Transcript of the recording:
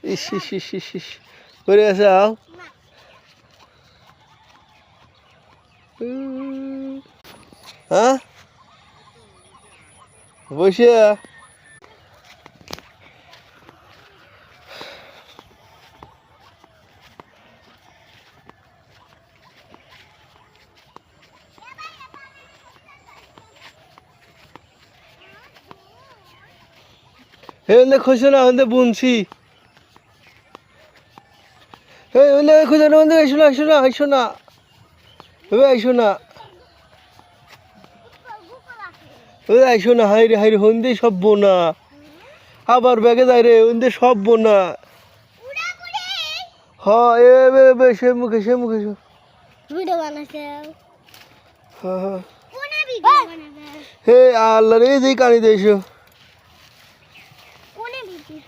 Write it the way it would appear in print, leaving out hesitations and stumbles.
ইস ইস ইস ইস ইস করে আছে আও হ্যাঁ বসে হে ওনে খুশি না ওনে বুনছি হে ওনে খুশি না ওনে আইসো না আইসো না আইসো না হে আইসো না হে আইসো না হাইরে হাইরে হন্দে সব বোনা আবার ব্যাগে যায় রে হন্দে সব বোনা হ্যাঁ এ সে মুখে ভিডিও বানাইছে হ্যাঁ কোন ভিডিও বানাবে হে আল্লাহ রে যেই কানি দেইছো কোন ভিডিও